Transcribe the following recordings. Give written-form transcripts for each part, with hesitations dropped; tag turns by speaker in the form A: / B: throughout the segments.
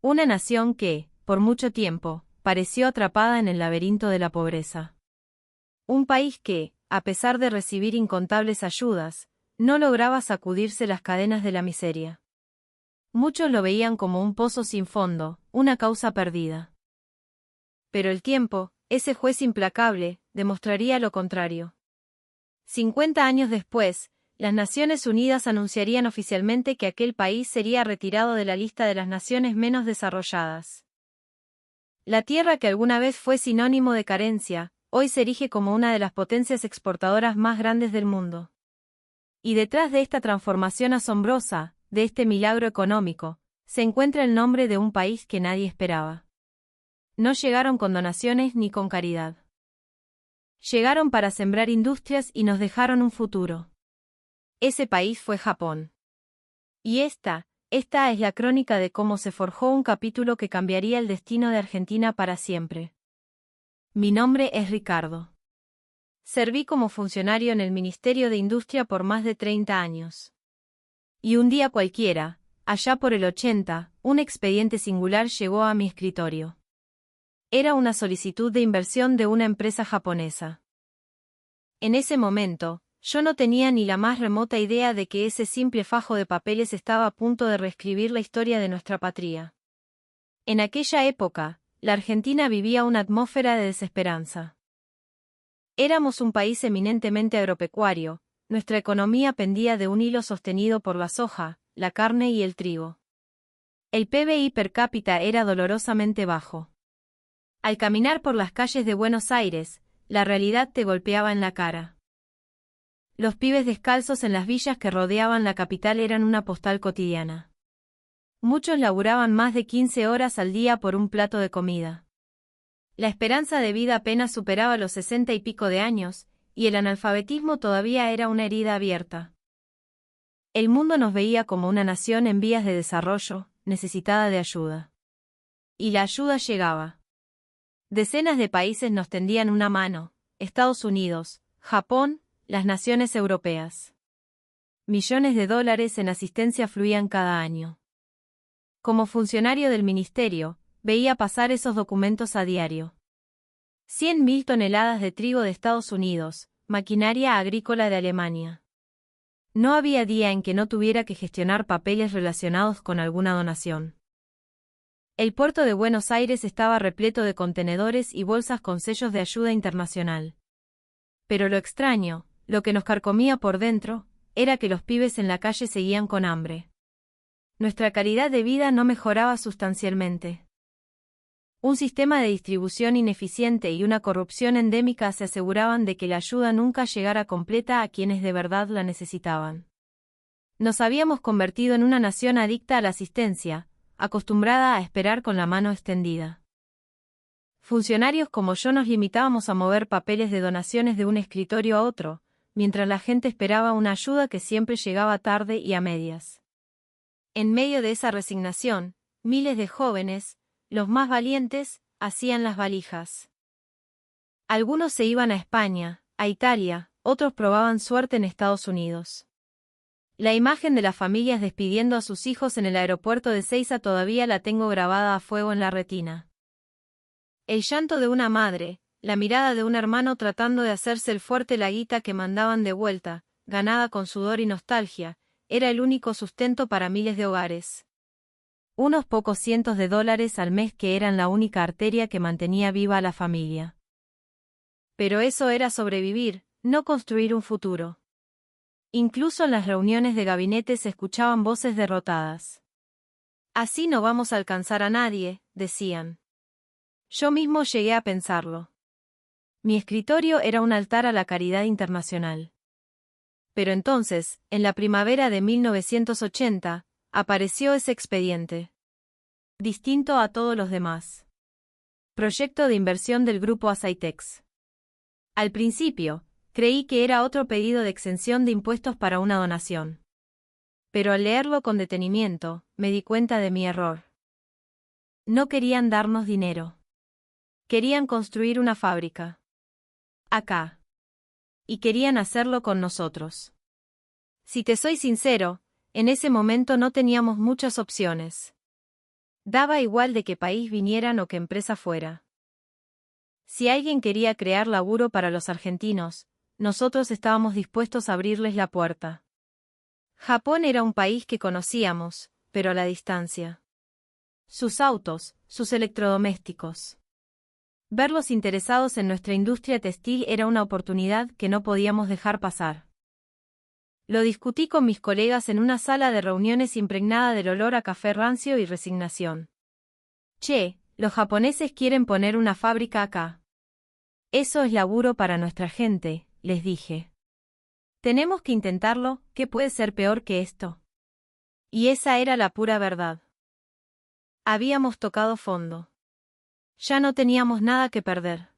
A: Una nación que, por mucho tiempo, pareció atrapada en el laberinto de la pobreza. Un país que, a pesar de recibir incontables ayudas, no lograba sacudirse las cadenas de la miseria. Muchos lo veían como un pozo sin fondo, una causa perdida. Pero el tiempo, ese juez implacable, demostraría lo contrario. 50 años después, las Naciones Unidas anunciarían oficialmente que aquel país sería retirado de la lista de las naciones menos desarrolladas. La tierra que alguna vez fue sinónimo de carencia, hoy se erige como una de las potencias exportadoras más grandes del mundo. Y detrás de esta transformación asombrosa, de este milagro económico, se encuentra el nombre de un país que nadie esperaba. No llegaron con donaciones ni con caridad. Llegaron para sembrar industrias y nos dejaron un futuro. Ese país fue Japón. Y esta es la crónica de cómo se forjó un capítulo que cambiaría el destino de Argentina para siempre. Mi nombre es Ricardo. Serví como funcionario en el Ministerio de Industria por más de 30 años. Y un día cualquiera, allá por el 80, un expediente singular llegó a mi escritorio. Era una solicitud de inversión de una empresa japonesa. En ese momento, yo no tenía ni la más remota idea de que ese simple fajo de papeles estaba a punto de reescribir la historia de nuestra patria. En aquella época, la Argentina vivía una atmósfera de desesperanza. Éramos un país eminentemente agropecuario, nuestra economía pendía de un hilo sostenido por la soja, la carne y el trigo. El PBI per cápita era dolorosamente bajo. Al caminar por las calles de Buenos Aires, la realidad te golpeaba en la cara. Los pibes descalzos en las villas que rodeaban la capital eran una postal cotidiana. Muchos laburaban más de 15 horas al día por un plato de comida. La esperanza de vida apenas superaba los 60 y pico de años, y el analfabetismo todavía era una herida abierta. El mundo nos veía como una nación en vías de desarrollo, necesitada de ayuda. Y la ayuda llegaba. Decenas de países nos tendían una mano: Estados Unidos, Japón, las naciones europeas. Millones de dólares en asistencia fluían cada año. Como funcionario del ministerio, veía pasar esos documentos a diario. 100.000 toneladas de trigo de Estados Unidos, maquinaria agrícola de Alemania. No había día en que no tuviera que gestionar papeles relacionados con alguna donación. El puerto de Buenos Aires estaba repleto de contenedores y bolsas con sellos de ayuda internacional. Pero lo extraño, lo que nos carcomía por dentro, era que los pibes en la calle seguían con hambre. Nuestra calidad de vida no mejoraba sustancialmente. Un sistema de distribución ineficiente y una corrupción endémica se aseguraban de que la ayuda nunca llegara completa a quienes de verdad la necesitaban. Nos habíamos convertido en una nación adicta a la asistencia, acostumbrada a esperar con la mano extendida. Funcionarios como yo nos limitábamos a mover papeles de donaciones de un escritorio a otro, mientras la gente esperaba una ayuda que siempre llegaba tarde y a medias. En medio de esa resignación, miles de jóvenes, los más valientes, hacían las valijas. Algunos se iban a España, a Italia, otros probaban suerte en Estados Unidos. La imagen de las familias despidiendo a sus hijos en el aeropuerto de Ezeiza todavía la tengo grabada a fuego en la retina. El llanto de una madre, la mirada de un hermano tratando de hacerse el fuerte la guita que mandaban de vuelta, ganada con sudor y nostalgia, era el único sustento para miles de hogares. Unos pocos cientos de dólares al mes que eran la única arteria que mantenía viva a la familia. Pero eso era sobrevivir, no construir un futuro. Incluso en las reuniones de gabinete se escuchaban voces derrotadas. Así no vamos a alcanzar a nadie, decían. Yo mismo llegué a pensarlo. Mi escritorio era un altar a la caridad internacional. Pero entonces, en la primavera de 1980, apareció ese expediente. Distinto a todos los demás. Proyecto de inversión del grupo Asaitex. Al principio, creí que era otro pedido de exención de impuestos para una donación. Pero al leerlo con detenimiento, me di cuenta de mi error. No querían darnos dinero. Querían construir una fábrica. Acá. Y querían hacerlo con nosotros. Si te soy sincero, en ese momento no teníamos muchas opciones. Daba igual de qué país vinieran o qué empresa fuera. Si alguien quería crear laburo para los argentinos, nosotros estábamos dispuestos a abrirles la puerta. Japón era un país que conocíamos, pero a la distancia. Sus autos, sus electrodomésticos. Verlos interesados en nuestra industria textil era una oportunidad que no podíamos dejar pasar. Lo discutí con mis colegas en una sala de reuniones impregnada del olor a café rancio y resignación. Che, los japoneses quieren poner una fábrica acá. Eso es laburo para nuestra gente, les dije. Tenemos que intentarlo, ¿qué puede ser peor que esto? Y esa era la pura verdad. Habíamos tocado fondo. Ya no teníamos nada que perder.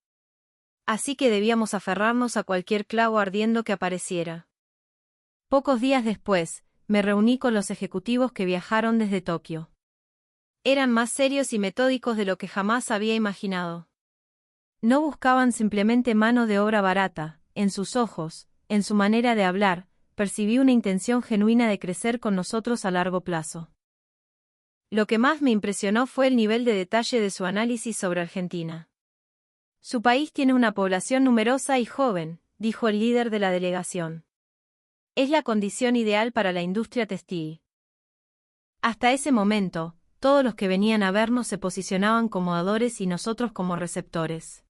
A: Así que debíamos aferrarnos a cualquier clavo ardiendo que apareciera. Pocos días después, me reuní con los ejecutivos que viajaron desde Tokio. Eran más serios y metódicos de lo que jamás había imaginado. No buscaban simplemente mano de obra barata, en sus ojos, en su manera de hablar, percibí una intención genuina de crecer con nosotros a largo plazo. Lo que más me impresionó fue el nivel de detalle de su análisis sobre Argentina. Su país tiene una población numerosa y joven, dijo el líder de la delegación. Es la condición ideal para la industria textil. Hasta ese momento, todos los que venían a vernos se posicionaban como dadores y nosotros como receptores.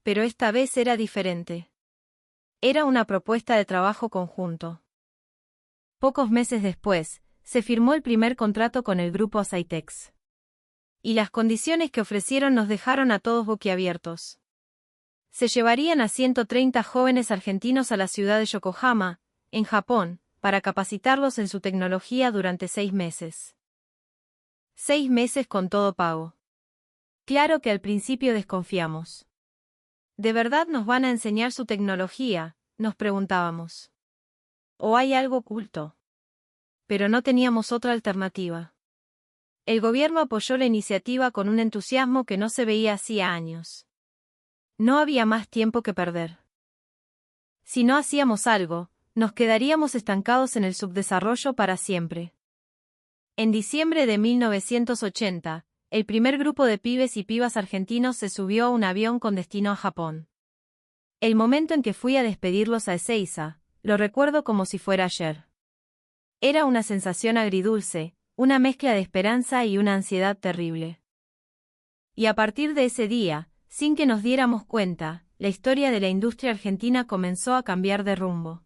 A: Pero esta vez era diferente. Era una propuesta de trabajo conjunto. Pocos meses después, se firmó el primer contrato con el grupo Asaitex. Y las condiciones que ofrecieron nos dejaron a todos boquiabiertos. Se llevarían a 130 jóvenes argentinos a la ciudad de Yokohama, en Japón, para capacitarlos en su tecnología durante 6 meses. 6 meses con todo pago. Claro que al principio desconfiamos. ¿De verdad nos van a enseñar su tecnología?, nos preguntábamos. ¿O hay algo oculto? Pero no teníamos otra alternativa. El gobierno apoyó la iniciativa con un entusiasmo que no se veía hacía años. No había más tiempo que perder. Si no hacíamos algo, nos quedaríamos estancados en el subdesarrollo para siempre. En diciembre de 1980, el primer grupo de pibes y pibas argentinos se subió a un avión con destino a Japón. El momento en que fui a despedirlos a Ezeiza, lo recuerdo como si fuera ayer. Era una sensación agridulce, una mezcla de esperanza y una ansiedad terrible. Y a partir de ese día, sin que nos diéramos cuenta, la historia de la industria argentina comenzó a cambiar de rumbo.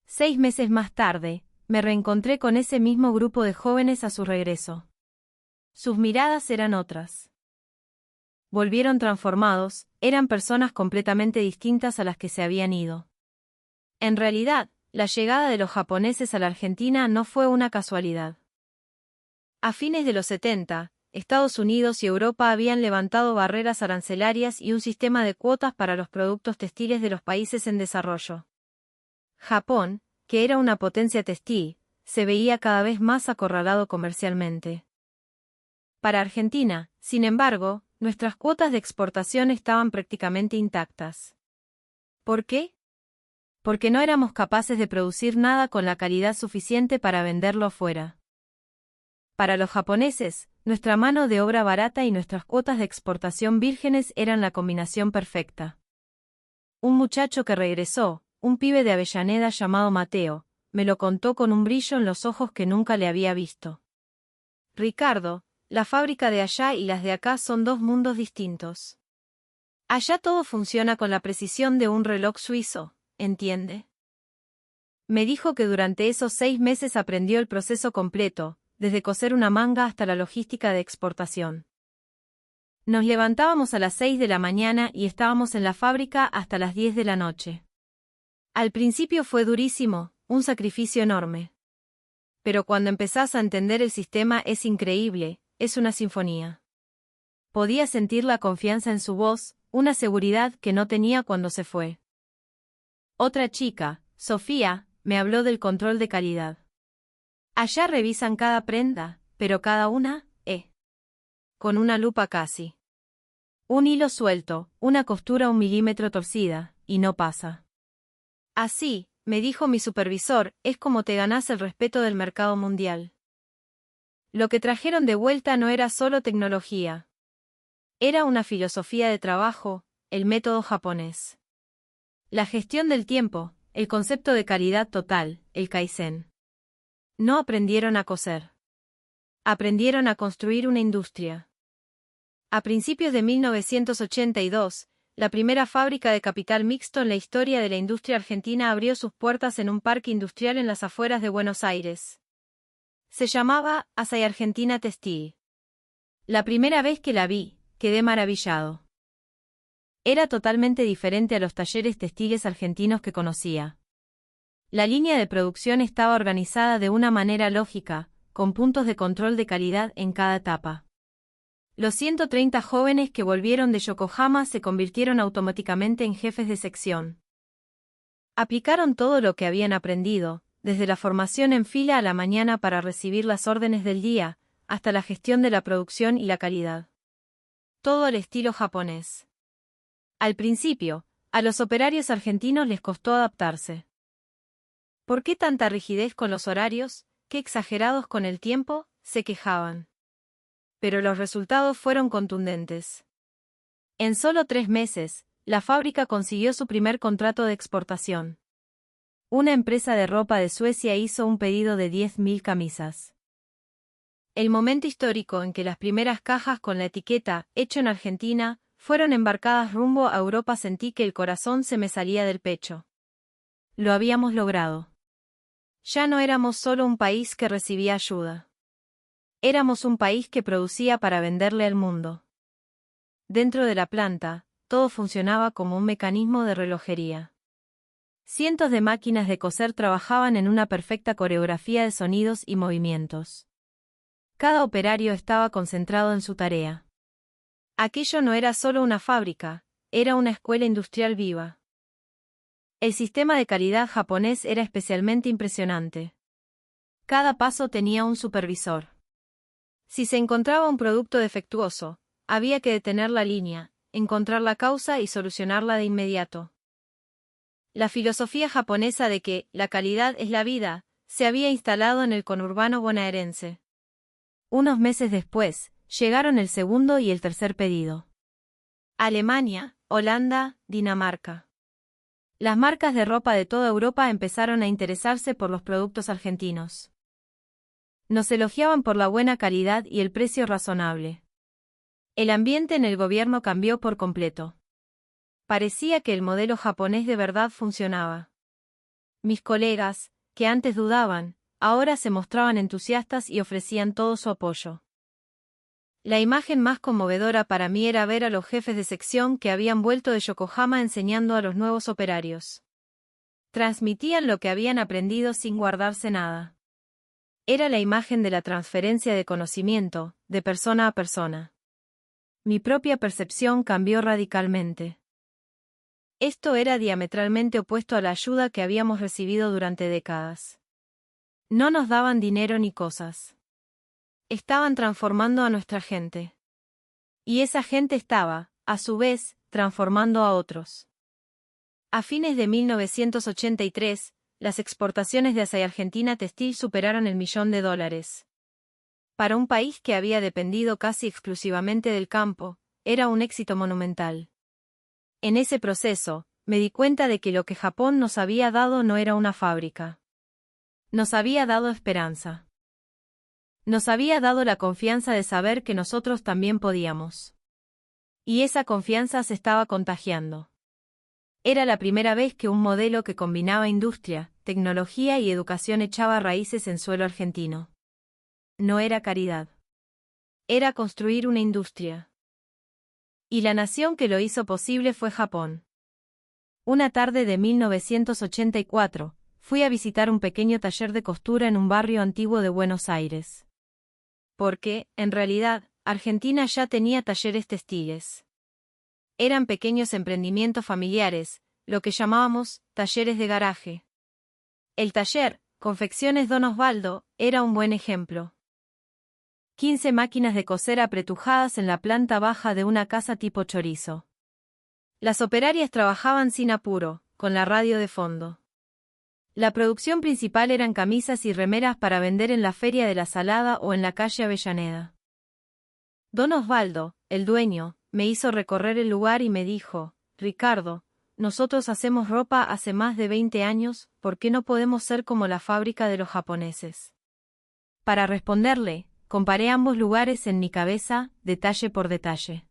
A: 6 meses más tarde, me reencontré con ese mismo grupo de jóvenes a su regreso. Sus miradas eran otras. Volvieron transformados, eran personas completamente distintas a las que se habían ido. En realidad, la llegada de los japoneses a la Argentina no fue una casualidad. A fines de los 70, Estados Unidos y Europa habían levantado barreras arancelarias y un sistema de cuotas para los productos textiles de los países en desarrollo. Japón, que era una potencia textil, se veía cada vez más acorralado comercialmente. Para Argentina, sin embargo, nuestras cuotas de exportación estaban prácticamente intactas. ¿Por qué? Porque no éramos capaces de producir nada con la calidad suficiente para venderlo afuera. Para los japoneses, nuestra mano de obra barata y nuestras cuotas de exportación vírgenes eran la combinación perfecta. Un muchacho que regresó, un pibe de Avellaneda llamado Mateo, me lo contó con un brillo en los ojos que nunca le había visto. Ricardo, la fábrica de allá y las de acá son 2 mundos distintos. Allá todo funciona con la precisión de un reloj suizo, ¿entiende? Me dijo que durante esos 6 meses aprendió el proceso completo, desde coser una manga hasta la logística de exportación. Nos levantábamos a las 6 de la mañana y estábamos en la fábrica hasta las 10 de la noche. Al principio fue durísimo, un sacrificio enorme. Pero cuando empezás a entender el sistema es increíble, es una sinfonía. Podía sentir la confianza en su voz, una seguridad que no tenía cuando se fue. Otra chica, Sofía, me habló del control de calidad. Allá revisan cada prenda, pero cada una, con una lupa casi. Un hilo suelto, una costura 1 milímetro torcida, y no pasa. Así, me dijo mi supervisor, es como te ganás el respeto del mercado mundial. Lo que trajeron de vuelta no era solo tecnología. Era una filosofía de trabajo, el método japonés. La gestión del tiempo, el concepto de calidad total, el Kaizen. No aprendieron a coser. Aprendieron a construir una industria. A principios de 1982, la primera fábrica de capital mixto en la historia de la industria argentina abrió sus puertas en un parque industrial en las afueras de Buenos Aires. Se llamaba Asai Argentina Textil. La primera vez que la vi, quedé maravillado. Era totalmente diferente a los talleres textiles argentinos que conocía. La línea de producción estaba organizada de una manera lógica, con puntos de control de calidad en cada etapa. Los 130 jóvenes que volvieron de Yokohama se convirtieron automáticamente en jefes de sección. Aplicaron todo lo que habían aprendido, desde la formación en fila a la mañana para recibir las órdenes del día, hasta la gestión de la producción y la calidad. Todo al estilo japonés. Al principio, a los operarios argentinos les costó adaptarse. ¿Por qué tanta rigidez con los horarios? ¿Qué exagerados con el tiempo?, se quejaban. Pero los resultados fueron contundentes. En solo 3 meses, la fábrica consiguió su primer contrato de exportación. Una empresa de ropa de Suecia hizo un pedido de 10.000 camisas. El momento histórico en que las primeras cajas con la etiqueta «Hecho en Argentina» fueron embarcadas rumbo a Europa sentí que el corazón se me salía del pecho. Lo habíamos logrado. Ya no éramos solo un país que recibía ayuda. Éramos un país que producía para venderle al mundo. Dentro de la planta, todo funcionaba como un mecanismo de relojería. Cientos de máquinas de coser trabajaban en una perfecta coreografía de sonidos y movimientos. Cada operario estaba concentrado en su tarea. Aquello no era solo una fábrica, era una escuela industrial viva. El sistema de calidad japonés era especialmente impresionante. Cada paso tenía un supervisor. Si se encontraba un producto defectuoso, había que detener la línea, encontrar la causa y solucionarla de inmediato. La filosofía japonesa de que la calidad es la vida se había instalado en el conurbano bonaerense. Unos meses después, llegaron el segundo y el tercer pedido. Alemania, Holanda, Dinamarca. Las marcas de ropa de toda Europa empezaron a interesarse por los productos argentinos. Nos elogiaban por la buena calidad y el precio razonable. El ambiente en el gobierno cambió por completo. Parecía que el modelo japonés de verdad funcionaba. Mis colegas, que antes dudaban, ahora se mostraban entusiastas y ofrecían todo su apoyo. La imagen más conmovedora para mí era ver a los jefes de sección que habían vuelto de Yokohama enseñando a los nuevos operarios. Transmitían lo que habían aprendido sin guardarse nada. Era la imagen de la transferencia de conocimiento, de persona a persona. Mi propia percepción cambió radicalmente. Esto era diametralmente opuesto a la ayuda que habíamos recibido durante décadas. No nos daban dinero ni cosas. Estaban transformando a nuestra gente. Y esa gente estaba, a su vez, transformando a otros. A fines de 1983, las exportaciones de Asai Argentina Textil superaron el $1.000.000. Para un país que había dependido casi exclusivamente del campo, era un éxito monumental. En ese proceso, me di cuenta de que lo que Japón nos había dado no era una fábrica. Nos había dado esperanza. Nos había dado la confianza de saber que nosotros también podíamos. Y esa confianza se estaba contagiando. Era la primera vez que un modelo que combinaba industria, tecnología y educación echaba raíces en suelo argentino. No era caridad. Era construir una industria. Y la nación que lo hizo posible fue Japón. Una tarde de 1984, fui a visitar un pequeño taller de costura en un barrio antiguo de Buenos Aires. Porque, en realidad, Argentina ya tenía talleres textiles. Eran pequeños emprendimientos familiares, lo que llamábamos talleres de garaje. El taller, Confecciones Don Osvaldo, era un buen ejemplo. 15 máquinas de coser apretujadas en la planta baja de una casa tipo chorizo. Las operarias trabajaban sin apuro, con la radio de fondo. La producción principal eran camisas y remeras para vender en la Feria de la Salada o en la calle Avellaneda. Don Osvaldo, el dueño, me hizo recorrer el lugar y me dijo: Ricardo, nosotros hacemos ropa hace más de 20 años, ¿por qué no podemos ser como la fábrica de los japoneses? Para responderle, comparé ambos lugares en mi cabeza, detalle por detalle.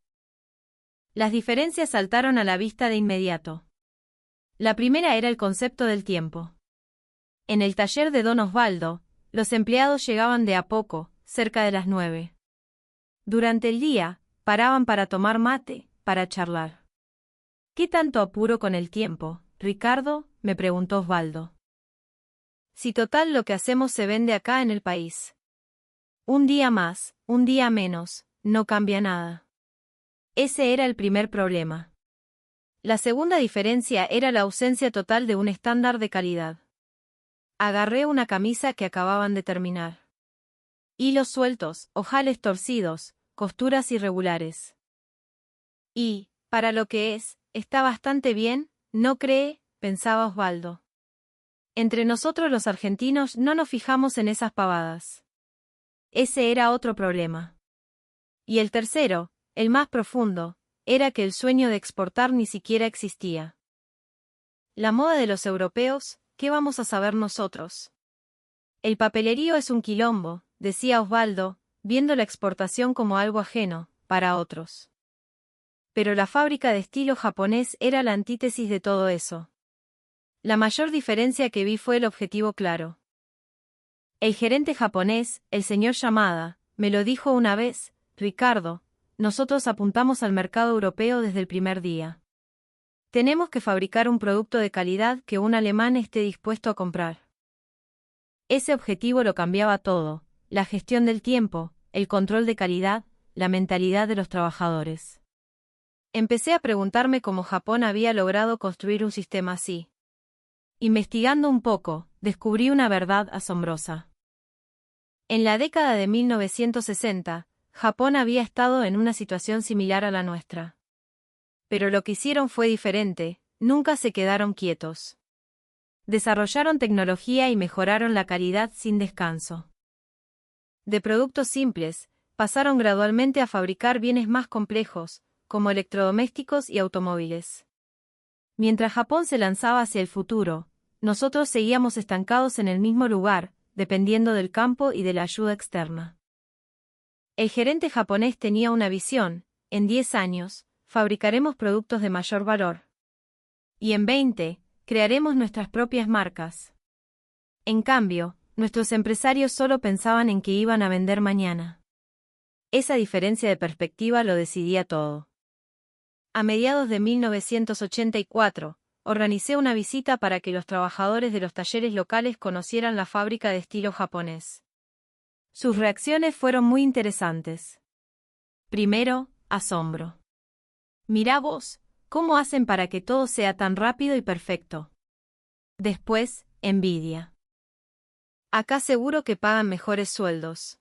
A: Las diferencias saltaron a la vista de inmediato. La primera era el concepto del tiempo. En el taller de Don Osvaldo, los empleados llegaban de a poco, cerca de las 9. Durante el día, paraban para tomar mate, para charlar. ¿Qué tanto apuro con el tiempo, Ricardo?, me preguntó Osvaldo. Si total lo que hacemos se vende acá en el país. Un día más, un día menos, no cambia nada. Ese era el primer problema. La segunda diferencia era la ausencia total de un estándar de calidad. Agarré una camisa que acababan de terminar. Hilos sueltos, ojales torcidos, costuras irregulares. Y, para lo que es, está bastante bien, ¿no cree?, pensaba Osvaldo. Entre nosotros los argentinos no nos fijamos en esas pavadas. Ese era otro problema. Y el tercero, el más profundo, era que el sueño de exportar ni siquiera existía. La moda de los europeos, ¿qué vamos a saber nosotros? El papelerío es un quilombo, decía Osvaldo, viendo la exportación como algo ajeno, para otros. Pero la fábrica de estilo japonés era la antítesis de todo eso. La mayor diferencia que vi fue el objetivo claro. El gerente japonés, el señor Yamada, me lo dijo una vez: Ricardo, nosotros apuntamos al mercado europeo desde el primer día. Tenemos que fabricar un producto de calidad que un alemán esté dispuesto a comprar. Ese objetivo lo cambiaba todo: la gestión del tiempo, el control de calidad, la mentalidad de los trabajadores. Empecé a preguntarme cómo Japón había logrado construir un sistema así. Investigando un poco, descubrí una verdad asombrosa. En la década de 1960, Japón había estado en una situación similar a la nuestra. Pero lo que hicieron fue diferente, nunca se quedaron quietos. Desarrollaron tecnología y mejoraron la calidad sin descanso. De productos simples, pasaron gradualmente a fabricar bienes más complejos, como electrodomésticos y automóviles. Mientras Japón se lanzaba hacia el futuro, nosotros seguíamos estancados en el mismo lugar, dependiendo del campo y de la ayuda externa. El gerente japonés tenía una visión: en 10 años, fabricaremos productos de mayor valor. Y en 20, crearemos nuestras propias marcas. En cambio, nuestros empresarios solo pensaban en que iban a vender mañana. Esa diferencia de perspectiva lo decidía todo. A mediados de 1984, organicé una visita para que los trabajadores de los talleres locales conocieran la fábrica de estilo japonés. Sus reacciones fueron muy interesantes. Primero, asombro. Mirá vos, ¿cómo hacen para que todo sea tan rápido y perfecto? Después, envidia. Acá seguro que pagan mejores sueldos.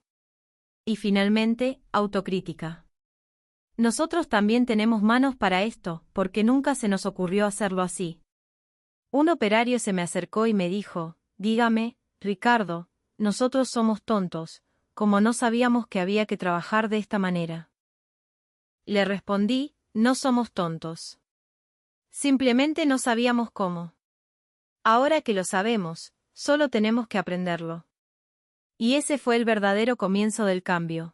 A: Y finalmente, autocrítica. Nosotros también tenemos manos para esto, porque nunca se nos ocurrió hacerlo así. Un operario se me acercó y me dijo: dígame, Ricardo, nosotros somos tontos, como no sabíamos que había que trabajar de esta manera. Le respondí: no somos tontos. Simplemente no sabíamos cómo. Ahora que lo sabemos, solo tenemos que aprenderlo. Y ese fue el verdadero comienzo del cambio.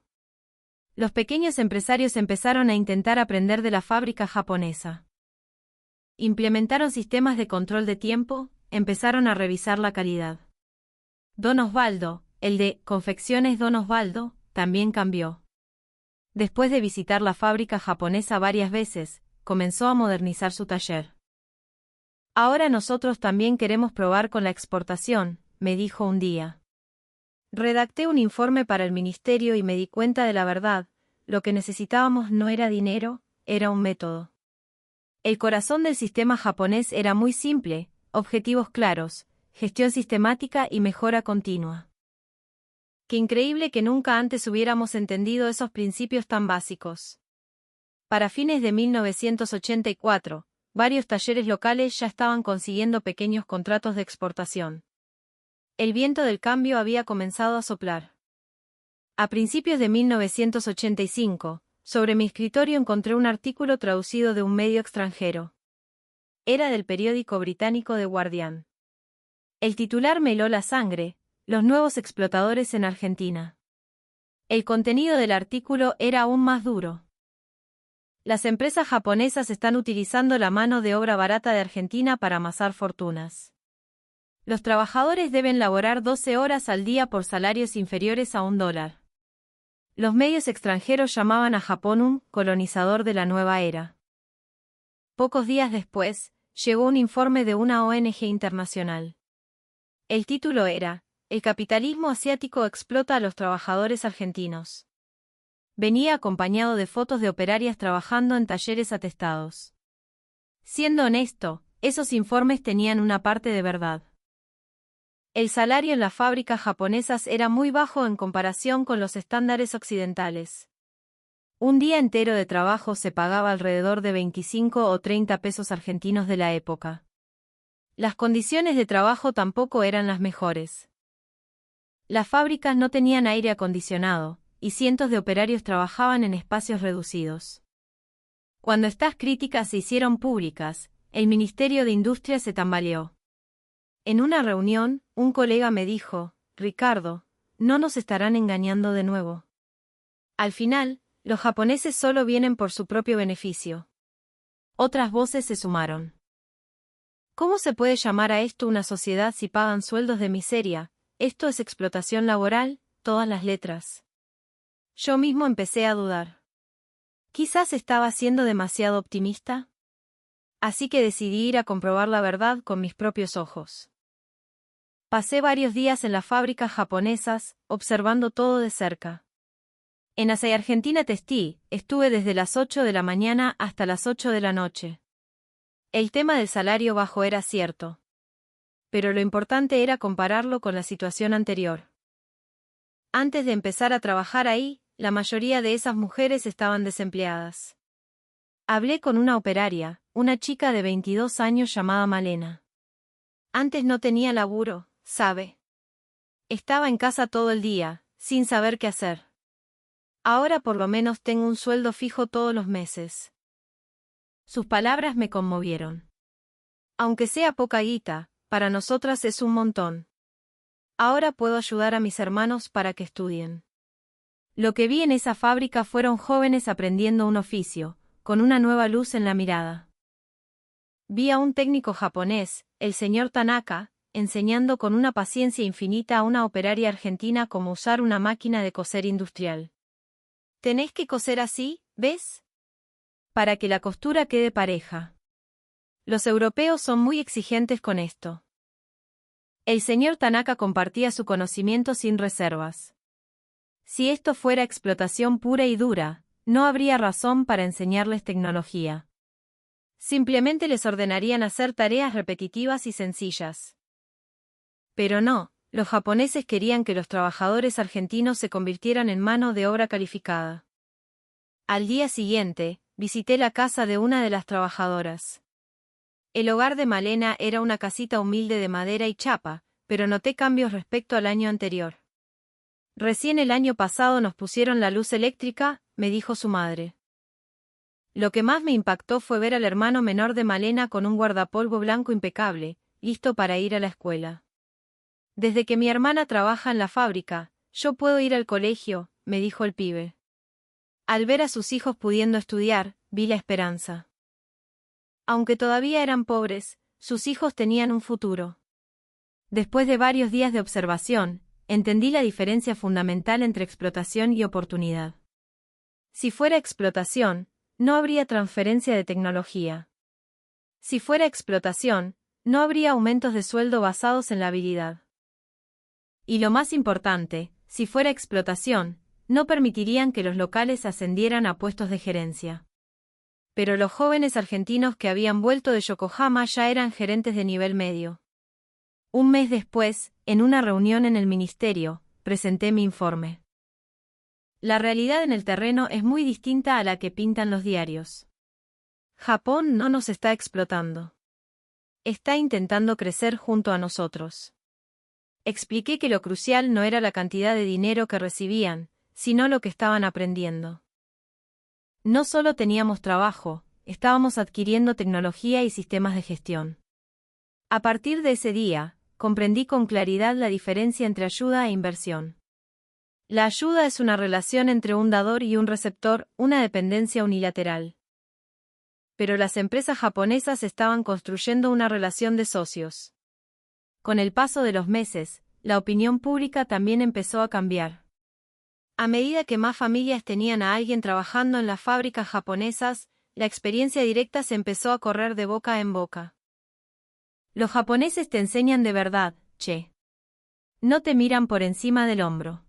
A: Los pequeños empresarios empezaron a intentar aprender de la fábrica japonesa. Implementaron sistemas de control de tiempo, empezaron a revisar la calidad. Don Osvaldo, el de Confecciones Don Osvaldo, también cambió. Después de visitar la fábrica japonesa varias veces, comenzó a modernizar su taller. Ahora nosotros también queremos probar con la exportación, me dijo un día. Redacté un informe para el ministerio y me di cuenta de la verdad: lo que necesitábamos no era dinero, era un método. El corazón del sistema japonés era muy simple: objetivos claros, gestión sistemática y mejora continua. Qué increíble que nunca antes hubiéramos entendido esos principios tan básicos. Para fines de 1984, varios talleres locales ya estaban consiguiendo pequeños contratos de exportación. El viento del cambio había comenzado a soplar. A principios de 1985, sobre mi escritorio encontré un artículo traducido de un medio extranjero. Era del periódico británico The Guardian. El titular me heló la sangre: los nuevos explotadores en Argentina. El contenido del artículo era aún más duro. Las empresas japonesas están utilizando la mano de obra barata de Argentina para amasar fortunas. Los trabajadores deben laborar 12 horas al día por salarios inferiores a $1. Los medios extranjeros llamaban a Japón un colonizador de la nueva era. Pocos días después, llegó un informe de una ONG internacional. El título era: el capitalismo asiático explota a los trabajadores argentinos. Venía acompañado de fotos de operarias trabajando en talleres atestados. Siendo honesto, esos informes tenían una parte de verdad. El salario en las fábricas japonesas era muy bajo en comparación con los estándares occidentales. Un día entero de trabajo se pagaba alrededor de 25 o 30 pesos argentinos de la época. Las condiciones de trabajo tampoco eran las mejores. Las fábricas no tenían aire acondicionado, y cientos de operarios trabajaban en espacios reducidos. Cuando estas críticas se hicieron públicas, el Ministerio de Industria se tambaleó. En una reunión, un colega me dijo: Ricardo, no nos estarán engañando de nuevo. Al final, los japoneses solo vienen por su propio beneficio. Otras voces se sumaron. ¿Cómo se puede llamar a esto una sociedad si pagan sueldos de miseria? Esto es explotación laboral, todas las letras. Yo mismo empecé a dudar. Quizás estaba siendo demasiado optimista. Así que decidí ir a comprobar la verdad con mis propios ojos. Pasé varios días en las fábricas japonesas, observando todo de cerca. En Asahi Argentina Testí, estuve desde las 8 de la mañana hasta las 8 de la noche. El tema del salario bajo era cierto. Pero lo importante era compararlo con la situación anterior. Antes de empezar a trabajar ahí, la mayoría de esas mujeres estaban desempleadas. Hablé con una operaria, una chica de 22 años llamada Malena. Antes no tenía laburo, ¿sabe? Estaba en casa todo el día, sin saber qué hacer. Ahora por lo menos tengo un sueldo fijo todos los meses. Sus palabras me conmovieron. Aunque sea poca guita, para nosotras es un montón. Ahora puedo ayudar a mis hermanos para que estudien. Lo que vi en esa fábrica fueron jóvenes aprendiendo un oficio, con una nueva luz en la mirada. Vi a un técnico japonés, el señor Tanaka, enseñando con una paciencia infinita a una operaria argentina cómo usar una máquina de coser industrial. Tenés que coser así, ¿ves? Para que la costura quede pareja. Los europeos son muy exigentes con esto. El señor Tanaka compartía su conocimiento sin reservas. Si esto fuera explotación pura y dura, no habría razón para enseñarles tecnología. Simplemente les ordenarían hacer tareas repetitivas y sencillas. Pero no, los japoneses querían que los trabajadores argentinos se convirtieran en mano de obra calificada. Al día siguiente, visité la casa de una de las trabajadoras. El hogar de Malena era una casita humilde de madera y chapa, pero noté cambios respecto al año anterior. Recién el año pasado nos pusieron la luz eléctrica, me dijo su madre. Lo que más me impactó fue ver al hermano menor de Malena con un guardapolvo blanco impecable, listo para ir a la escuela. Desde que mi hermana trabaja en la fábrica, yo puedo ir al colegio, me dijo el pibe. Al ver a sus hijos pudiendo estudiar, vi la esperanza. Aunque todavía eran pobres, sus hijos tenían un futuro. Después de varios días de observación, entendí la diferencia fundamental entre explotación y oportunidad. Si fuera explotación, no habría transferencia de tecnología. Si fuera explotación, no habría aumentos de sueldo basados en la habilidad. Y lo más importante, si fuera explotación, no permitirían que los locales ascendieran a puestos de gerencia. Pero los jóvenes argentinos que habían vuelto de Yokohama ya eran gerentes de nivel medio. Un mes después, en una reunión en el ministerio, presenté mi informe. La realidad en el terreno es muy distinta a la que pintan los diarios. Japón no nos está explotando. Está intentando crecer junto a nosotros. Expliqué que lo crucial no era la cantidad de dinero que recibían, sino lo que estaban aprendiendo. No solo teníamos trabajo, estábamos adquiriendo tecnología y sistemas de gestión. A partir de ese día, comprendí con claridad la diferencia entre ayuda e inversión. La ayuda es una relación entre un dador y un receptor, una dependencia unilateral. Pero las empresas japonesas estaban construyendo una relación de socios. Con el paso de los meses, la opinión pública también empezó a cambiar. A medida que más familias tenían a alguien trabajando en las fábricas japonesas, la experiencia directa se empezó a correr de boca en boca. Los japoneses te enseñan de verdad, che. No te miran por encima del hombro.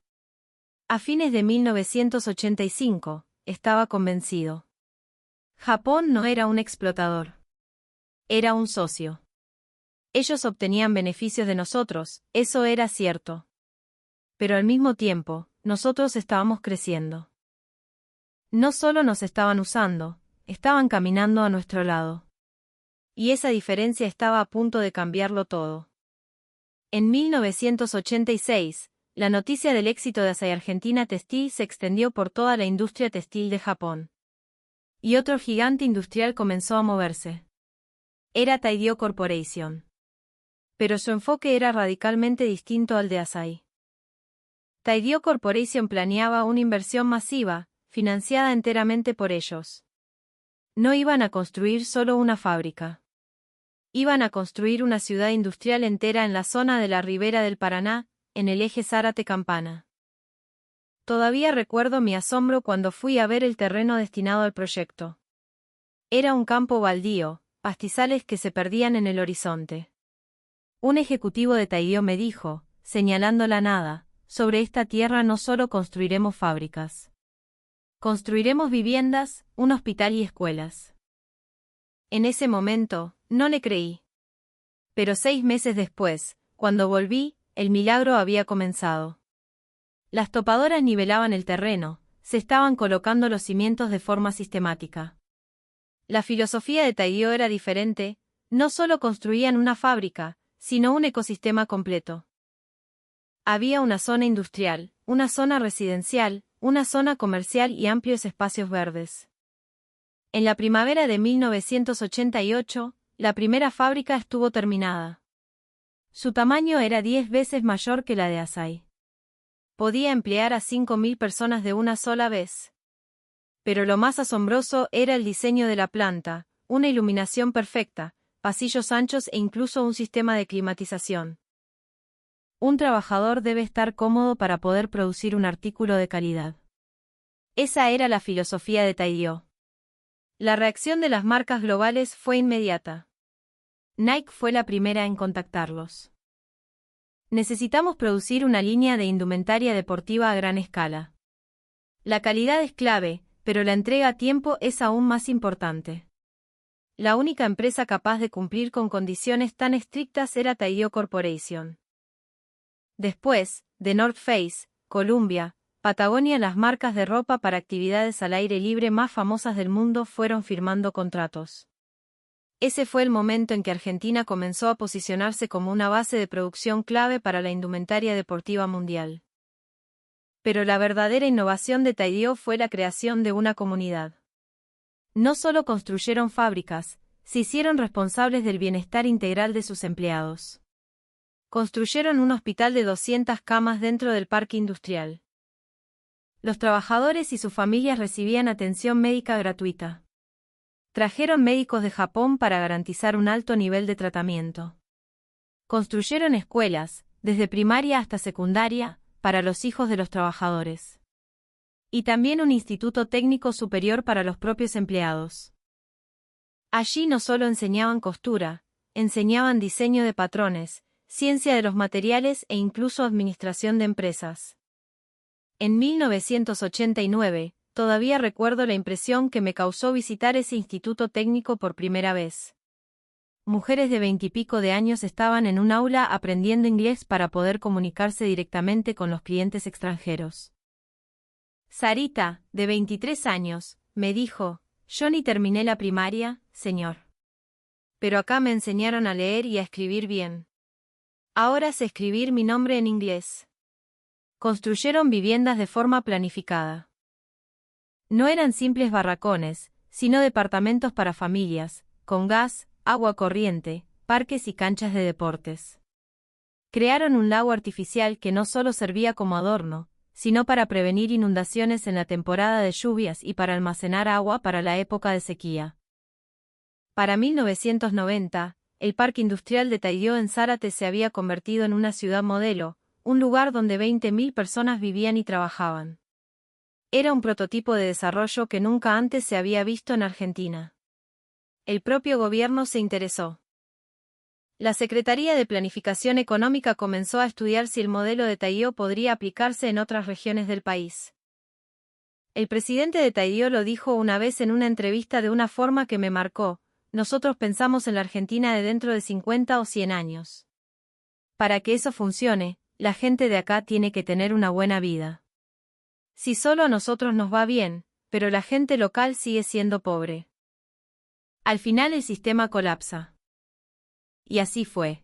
A: A fines de 1985, estaba convencido. Japón no era un explotador. Era un socio. Ellos obtenían beneficios de nosotros, eso era cierto. Pero al mismo tiempo, nosotros estábamos creciendo. No solo nos estaban usando, estaban caminando a nuestro lado. Y esa diferencia estaba a punto de cambiarlo todo. En 1986, la noticia del éxito de Asahi Argentina Textil se extendió por toda la industria textil de Japón. Y otro gigante industrial comenzó a moverse. Era Taiyo Corporation. Pero su enfoque era radicalmente distinto al de Asahi. Taiyo Corporation planeaba una inversión masiva, financiada enteramente por ellos. No iban a construir solo una fábrica. Iban a construir una ciudad industrial entera en la zona de la ribera del Paraná, en el eje Zárate-Campana. Todavía recuerdo mi asombro cuando fui a ver el terreno destinado al proyecto. Era un campo baldío, pastizales que se perdían en el horizonte. Un ejecutivo de Taiyo me dijo, señalando la nada, sobre esta tierra no solo construiremos fábricas. Construiremos viviendas, un hospital y escuelas. En ese momento, no le creí. Pero 6 meses después, cuando volví, el milagro había comenzado. Las topadoras nivelaban el terreno, se estaban colocando los cimientos de forma sistemática. La filosofía de Taiyo era diferente, no solo construían una fábrica, sino un ecosistema completo. Había una zona industrial, una zona residencial, una zona comercial y amplios espacios verdes. En la primavera de 1988, la primera fábrica estuvo terminada. Su tamaño era 10 veces mayor que la de Asahi. Podía emplear a 5.000 personas de una sola vez. Pero lo más asombroso era el diseño de la planta, una iluminación perfecta, pasillos anchos e incluso un sistema de climatización. Un trabajador debe estar cómodo para poder producir un artículo de calidad. Esa era la filosofía de Taiyo. La reacción de las marcas globales fue inmediata. Nike fue la primera en contactarlos. Necesitamos producir una línea de indumentaria deportiva a gran escala. La calidad es clave, pero la entrega a tiempo es aún más importante. La única empresa capaz de cumplir con condiciones tan estrictas era Taiyo Corporation. Después, The North Face, Columbia, Patagonia, las marcas de ropa para actividades al aire libre más famosas del mundo fueron firmando contratos. Ese fue el momento en que Argentina comenzó a posicionarse como una base de producción clave para la indumentaria deportiva mundial. Pero la verdadera innovación de Taiyo fue la creación de una comunidad. No solo construyeron fábricas, se hicieron responsables del bienestar integral de sus empleados. Construyeron un hospital de 200 camas dentro del parque industrial. Los trabajadores y sus familias recibían atención médica gratuita. Trajeron médicos de Japón para garantizar un alto nivel de tratamiento. Construyeron escuelas, desde primaria hasta secundaria, para los hijos de los trabajadores. Y también un instituto técnico superior para los propios empleados. Allí no solo enseñaban costura, enseñaban diseño de patrones, ciencia de los materiales e incluso administración de empresas. En 1989, todavía recuerdo la impresión que me causó visitar ese instituto técnico por primera vez. Mujeres de 20 y pico de años estaban en un aula aprendiendo inglés para poder comunicarse directamente con los clientes extranjeros. Sarita, de 23 años, me dijo, yo ni terminé la primaria, señor. Pero acá me enseñaron a leer y a escribir bien. Ahora sé escribir mi nombre en inglés. Construyeron viviendas de forma planificada. No eran simples barracones, sino departamentos para familias, con gas, agua corriente, parques y canchas de deportes. Crearon un lago artificial que no solo servía como adorno, sino para prevenir inundaciones en la temporada de lluvias y para almacenar agua para la época de sequía. Para 1990, el Parque Industrial de Taidió en Zárate se había convertido en una ciudad modelo, un lugar donde 20.000 personas vivían y trabajaban. Era un prototipo de desarrollo que nunca antes se había visto en Argentina. El propio gobierno se interesó. La Secretaría de Planificación Económica comenzó a estudiar si el modelo de Taidió podría aplicarse en otras regiones del país. El presidente de Taidió lo dijo una vez en una entrevista de una forma que me marcó: nosotros pensamos en la Argentina de dentro de 50 o 100 años. Para que eso funcione, la gente de acá tiene que tener una buena vida. Si solo a nosotros nos va bien, pero la gente local sigue siendo pobre. Al final el sistema colapsa. Y así fue.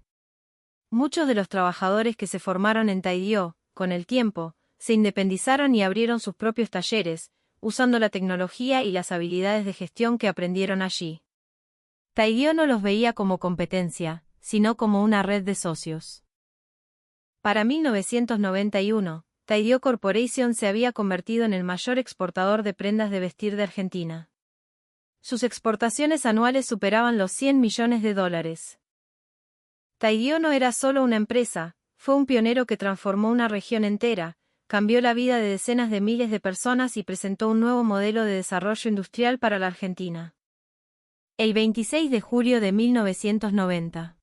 A: Muchos de los trabajadores que se formaron en Taidió, con el tiempo, se independizaron y abrieron sus propios talleres, usando la tecnología y las habilidades de gestión que aprendieron allí. Taidió no los veía como competencia, sino como una red de socios. Para 1991, Taidió Corporation se había convertido en el mayor exportador de prendas de vestir de Argentina. Sus exportaciones anuales superaban los $100 millones. Taidió no era solo una empresa, fue un pionero que transformó una región entera, cambió la vida de decenas de miles de personas y presentó un nuevo modelo de desarrollo industrial para la Argentina. El 26 de julio de 1990.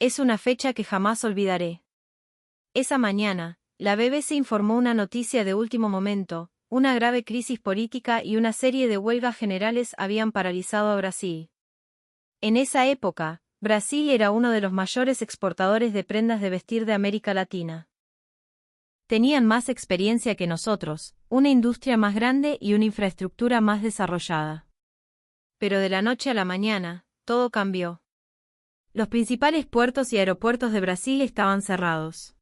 A: Es una fecha que jamás olvidaré. Esa mañana, la BBC informó una noticia de último momento: una grave crisis política y una serie de huelgas generales habían paralizado a Brasil. En esa época, Brasil era uno de los mayores exportadores de prendas de vestir de América Latina. Tenían más experiencia que nosotros, una industria más grande y una infraestructura más desarrollada. Pero de la noche a la mañana, todo cambió. Los principales puertos y aeropuertos de Brasil estaban cerrados.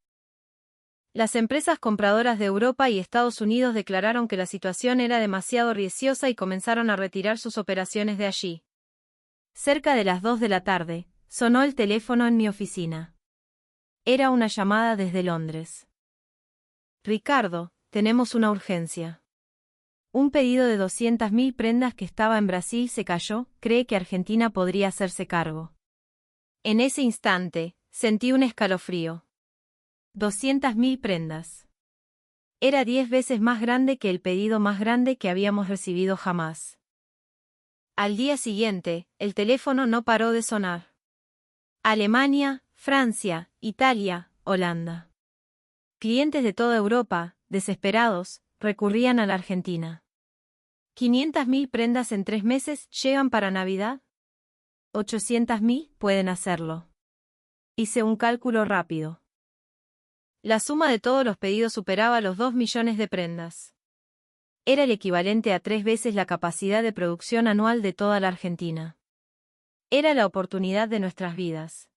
A: Las empresas compradoras de Europa y Estados Unidos declararon que la situación era demasiado riesgosa y comenzaron a retirar sus operaciones de allí. Cerca de las 2 de la tarde, sonó el teléfono en mi oficina. Era una llamada desde Londres. Ricardo, tenemos una urgencia. Un pedido de 200.000 prendas que estaba en Brasil se cayó, cree que Argentina podría hacerse cargo. En ese instante, sentí un escalofrío. 200.000 prendas. Era 10 veces más grande que el pedido más grande que habíamos recibido jamás. Al día siguiente, el teléfono no paró de sonar. Alemania, Francia, Italia, Holanda. Clientes de toda Europa, desesperados, recurrían a la Argentina. ¿500.000 prendas en 3 meses llegan para Navidad? 800.000 pueden hacerlo. Hice un cálculo rápido. La suma de todos los pedidos superaba los 2 millones de prendas. Era el equivalente a 3 veces la capacidad de producción anual de toda la Argentina. Era la oportunidad de nuestras vidas.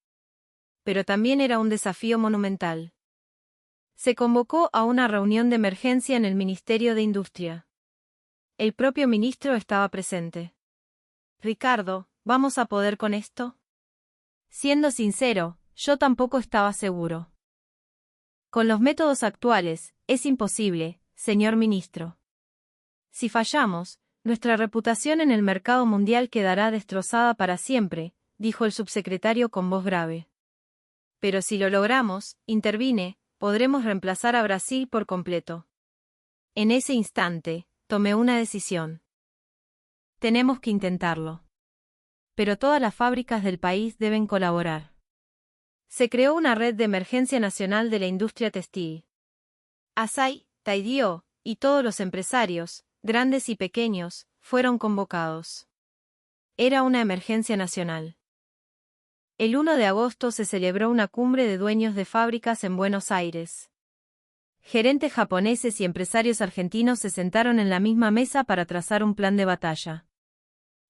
A: Pero también era un desafío monumental. Se convocó a una reunión de emergencia en el Ministerio de Industria. El propio ministro estaba presente. Ricardo, ¿vamos a poder con esto? Siendo sincero, yo tampoco estaba seguro. Con los métodos actuales, es imposible, señor ministro. Si fallamos, nuestra reputación en el mercado mundial quedará destrozada para siempre, dijo el subsecretario con voz grave. Pero si lo logramos, intervine, podremos reemplazar a Brasil por completo. En ese instante, tomé una decisión. Tenemos que intentarlo. Pero todas las fábricas del país deben colaborar. Se creó una red de emergencia nacional de la industria textil. Asai, Taidió, y todos los empresarios, grandes y pequeños, fueron convocados. Era una emergencia nacional. El 1 de agosto se celebró una cumbre de dueños de fábricas en Buenos Aires. Gerentes japoneses y empresarios argentinos se sentaron en la misma mesa para trazar un plan de batalla.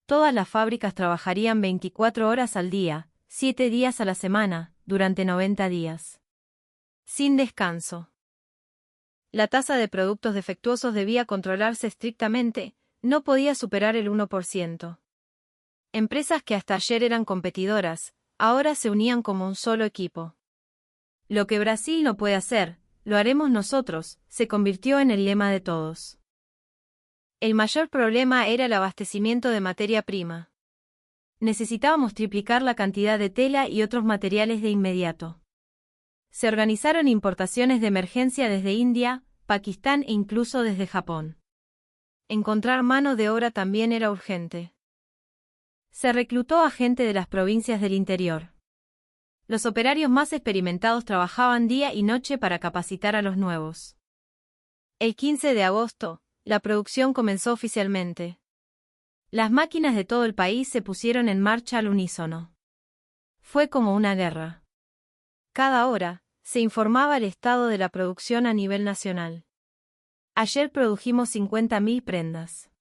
A: Todas las fábricas trabajarían 24 horas al día, 7 días a la semana, durante 90 días. Sin descanso. La tasa de productos defectuosos debía controlarse estrictamente, no podía superar el 1%. Empresas que hasta ayer eran competidoras, ahora se unían como un solo equipo. Lo que Brasil no puede hacer, lo haremos nosotros, se convirtió en el lema de todos. El mayor problema era el abastecimiento de materia prima. Necesitábamos triplicar la cantidad de tela y otros materiales de inmediato. Se organizaron importaciones de emergencia desde India, Pakistán e incluso desde Japón. Encontrar mano de obra también era urgente. Se reclutó a gente de las provincias del interior. Los operarios más experimentados trabajaban día y noche para capacitar a los nuevos. El 15 de agosto, la producción comenzó oficialmente. Las máquinas de todo el país se pusieron en marcha al unísono. Fue como una guerra. Cada hora, se informaba el estado de la producción a nivel nacional. Ayer produjimos 50.000 prendas.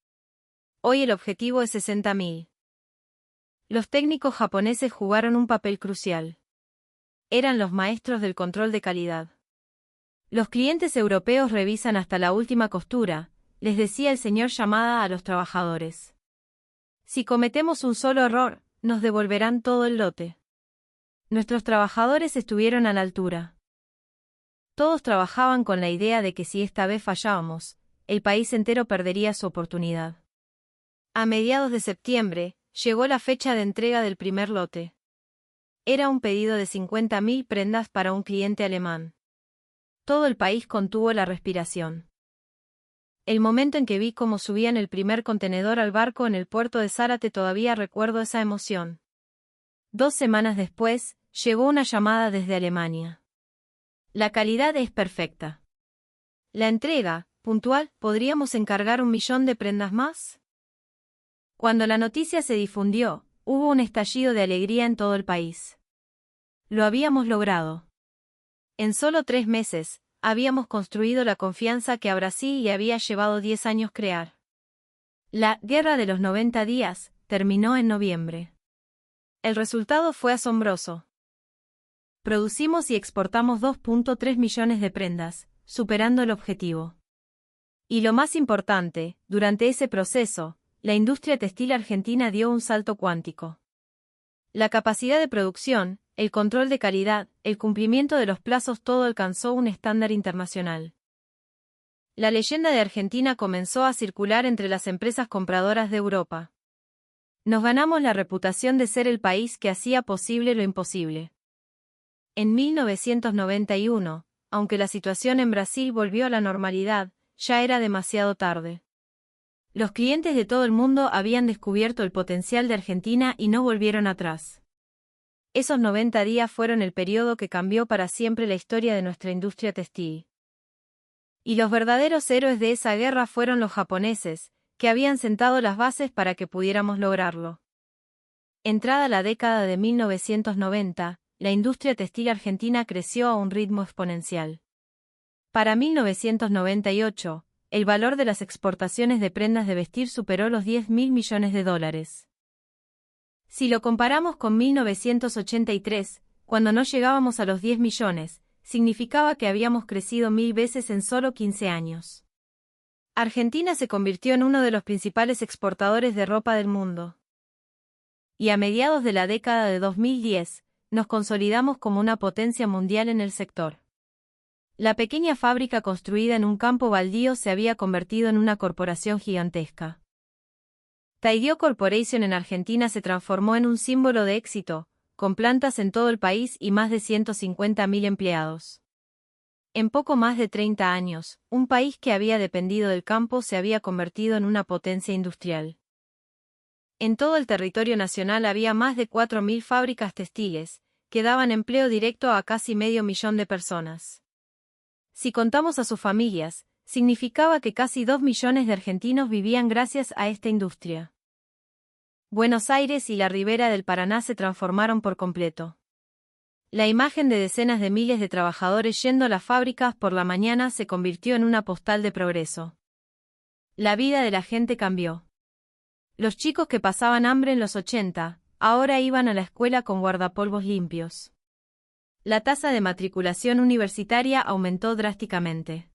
A: Hoy el objetivo es 60.000. Los técnicos japoneses jugaron un papel crucial. Eran los maestros del control de calidad. Los clientes europeos revisan hasta la última costura, les decía el señor Yamada a los trabajadores. Si cometemos un solo error, nos devolverán todo el lote. Nuestros trabajadores estuvieron a la altura. Todos trabajaban con la idea de que si esta vez fallábamos, el país entero perdería su oportunidad. A mediados de septiembre, llegó la fecha de entrega del primer lote. Era un pedido de 50.000 prendas para un cliente alemán. Todo el país contuvo la respiración. El momento en que vi cómo subían el primer contenedor al barco en el puerto de Zárate todavía recuerdo esa emoción. 2 semanas después, llegó una llamada desde Alemania. La calidad es perfecta. La entrega, puntual, ¿podríamos encargar 1.000.000 de prendas más? Cuando la noticia se difundió, hubo un estallido de alegría en todo el país. Lo habíamos logrado. En solo 3 meses, habíamos construido la confianza que a Brasil le había llevado 10 años crear. La guerra de los 90 días terminó en noviembre. El resultado fue asombroso. Producimos y exportamos 2.3 millones de prendas, superando el objetivo. Y lo más importante, durante ese proceso, la industria textil argentina dio un salto cuántico. La capacidad de producción, el control de calidad, el cumplimiento de los plazos, todo alcanzó un estándar internacional. La leyenda de Argentina comenzó a circular entre las empresas compradoras de Europa. Nos ganamos la reputación de ser el país que hacía posible lo imposible. En 1991, aunque la situación en Brasil volvió a la normalidad, ya era demasiado tarde. Los clientes de todo el mundo habían descubierto el potencial de Argentina y no volvieron atrás. Esos 90 días fueron el periodo que cambió para siempre la historia de nuestra industria textil. Y los verdaderos héroes de esa guerra fueron los japoneses, que habían sentado las bases para que pudiéramos lograrlo. Entrada la década de 1990, la industria textil argentina creció a un ritmo exponencial. Para 1998, el valor de las exportaciones de prendas de vestir superó los $10.000 millones. Si lo comparamos con 1983, cuando no llegábamos a los 10 millones, significaba que habíamos crecido 1000 veces en solo 15 años. Argentina se convirtió en uno de los principales exportadores de ropa del mundo. Y a mediados de la década de 2010, nos consolidamos como una potencia mundial en el sector. La pequeña fábrica construida en un campo baldío se había convertido en una corporación gigantesca. Taiyo Corporation en Argentina se transformó en un símbolo de éxito, con plantas en todo el país y más de 150.000 empleados. En poco más de 30 años, un país que había dependido del campo se había convertido en una potencia industrial. En todo el territorio nacional había más de 4.000 fábricas textiles, que daban empleo directo a casi 500.000 de personas. Si contamos a sus familias, significaba que casi 2 millones de argentinos vivían gracias a esta industria. Buenos Aires y la ribera del Paraná se transformaron por completo. La imagen de decenas de miles de trabajadores yendo a las fábricas por la mañana se convirtió en una postal de progreso. La vida de la gente cambió. Los chicos que pasaban hambre en los 80, ahora iban a la escuela con guardapolvos limpios. La tasa de matriculación universitaria aumentó drásticamente.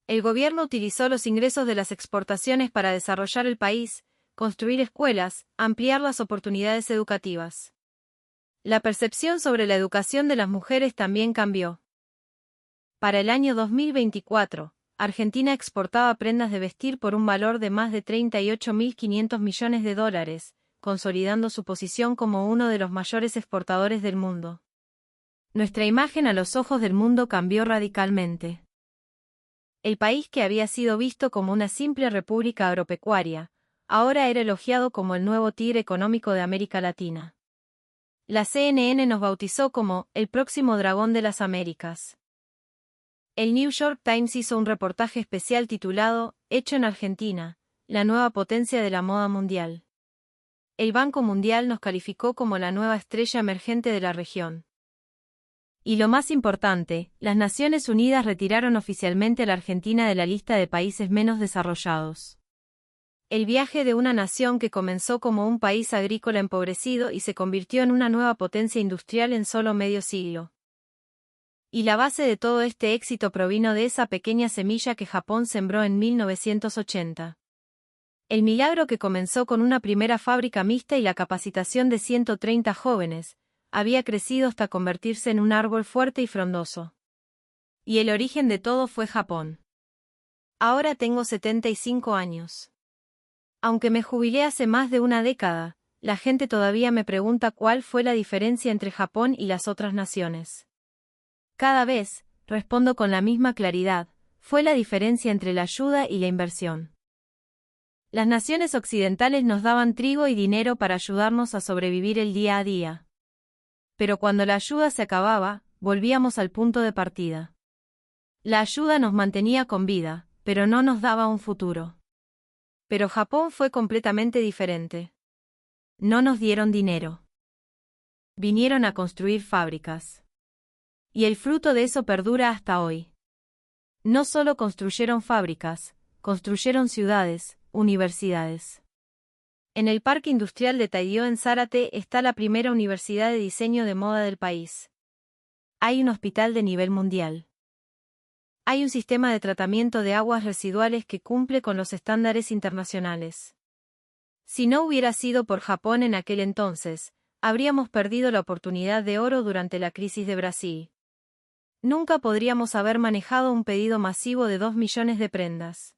A: El gobierno utilizó los ingresos de las exportaciones para desarrollar el país, construir escuelas, ampliar las oportunidades educativas. La percepción sobre la educación de las mujeres también cambió. Para el año 2024, Argentina exportaba prendas de vestir por un valor de más de 38.500 millones de dólares, consolidando su posición como uno de los mayores exportadores del mundo. Nuestra imagen a los ojos del mundo cambió radicalmente. El país que había sido visto como una simple república agropecuaria, ahora era elogiado como el nuevo tigre económico de América Latina. La CNN nos bautizó como el próximo dragón de las Américas. El New York Times hizo un reportaje especial titulado Hecho en Argentina, la nueva potencia de la moda mundial. El Banco Mundial nos calificó como la nueva estrella emergente de la región. Y lo más importante, las Naciones Unidas retiraron oficialmente a la Argentina de la lista de países menos desarrollados. El viaje de una nación que comenzó como un país agrícola empobrecido y se convirtió en una nueva potencia industrial en solo medio siglo. Y la base de todo este éxito provino de esa pequeña semilla que Japón sembró en 1980. El milagro que comenzó con una primera fábrica mixta y la capacitación de 130 jóvenes, había crecido hasta convertirse en un árbol fuerte y frondoso. Y el origen de todo fue Japón. Ahora tengo 75 años. Aunque me jubilé hace más de una década, la gente todavía me pregunta cuál fue la diferencia entre Japón y las otras naciones. Cada vez, respondo con la misma claridad, fue la diferencia entre la ayuda y la inversión. Las naciones occidentales nos daban trigo y dinero para ayudarnos a sobrevivir el día a día. Pero cuando la ayuda se acababa, volvíamos al punto de partida. La ayuda nos mantenía con vida, pero no nos daba un futuro. Pero Japón fue completamente diferente. No nos dieron dinero. Vinieron a construir fábricas. Y el fruto de eso perdura hasta hoy. No solo construyeron fábricas, construyeron ciudades, universidades. En el Parque Industrial de Taiyo en Zárate está la primera universidad de diseño de moda del país. Hay un hospital de nivel mundial. Hay un sistema de tratamiento de aguas residuales que cumple con los estándares internacionales. Si no hubiera sido por Japón en aquel entonces, habríamos perdido la oportunidad de oro durante la crisis de Brasil. Nunca podríamos haber manejado un pedido masivo de 2 millones de prendas.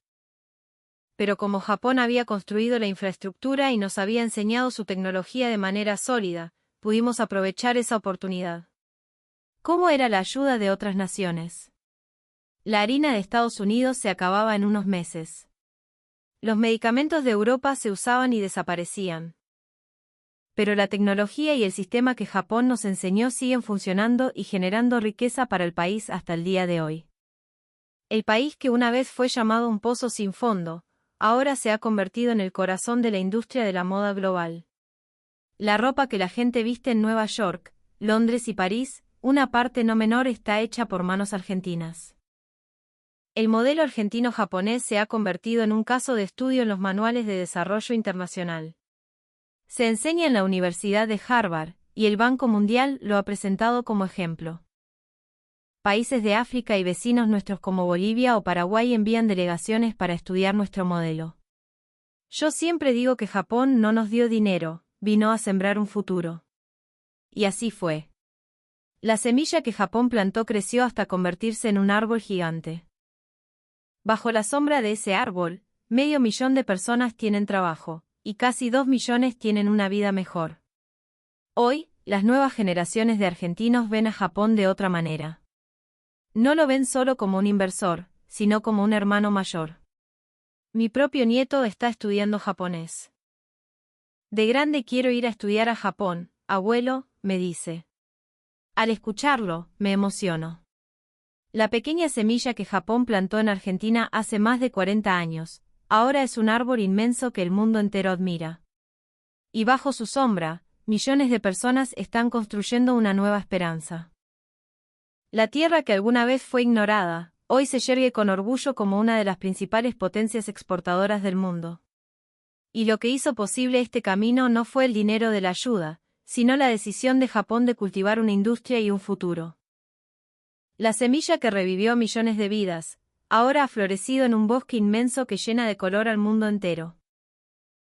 A: Pero como Japón había construido la infraestructura y nos había enseñado su tecnología de manera sólida, pudimos aprovechar esa oportunidad. ¿Cómo era la ayuda de otras naciones? La harina de Estados Unidos se acababa en unos meses. Los medicamentos de Europa se usaban y desaparecían. Pero la tecnología y el sistema que Japón nos enseñó siguen funcionando y generando riqueza para el país hasta el día de hoy. El país que una vez fue llamado un pozo sin fondo, ahora se ha convertido en el corazón de la industria de la moda global. La ropa que la gente viste en Nueva York, Londres y París, una parte no menor está hecha por manos argentinas. El modelo argentino-japonés se ha convertido en un caso de estudio en los manuales de desarrollo internacional. Se enseña en la Universidad de Harvard, y el Banco Mundial lo ha presentado como ejemplo. Países de África y vecinos nuestros como Bolivia o Paraguay envían delegaciones para estudiar nuestro modelo. Yo siempre digo que Japón no nos dio dinero, vino a sembrar un futuro. Y así fue. La semilla que Japón plantó creció hasta convertirse en un árbol gigante. Bajo la sombra de ese árbol, 500.000 de personas tienen trabajo, y casi 2 millones tienen una vida mejor. Hoy, las nuevas generaciones de argentinos ven a Japón de otra manera. No lo ven solo como un inversor, sino como un hermano mayor. Mi propio nieto está estudiando japonés. De grande quiero ir a estudiar a Japón, abuelo, me dice. Al escucharlo, me emociono. La pequeña semilla que Japón plantó en Argentina hace más de 40 años, ahora es un árbol inmenso que el mundo entero admira. Y bajo su sombra, millones de personas están construyendo una nueva esperanza. La tierra que alguna vez fue ignorada, hoy se yergue con orgullo como una de las principales potencias exportadoras del mundo. Y lo que hizo posible este camino no fue el dinero de la ayuda, sino la decisión de Japón de cultivar una industria y un futuro. La semilla que revivió millones de vidas, ahora ha florecido en un bosque inmenso que llena de color al mundo entero.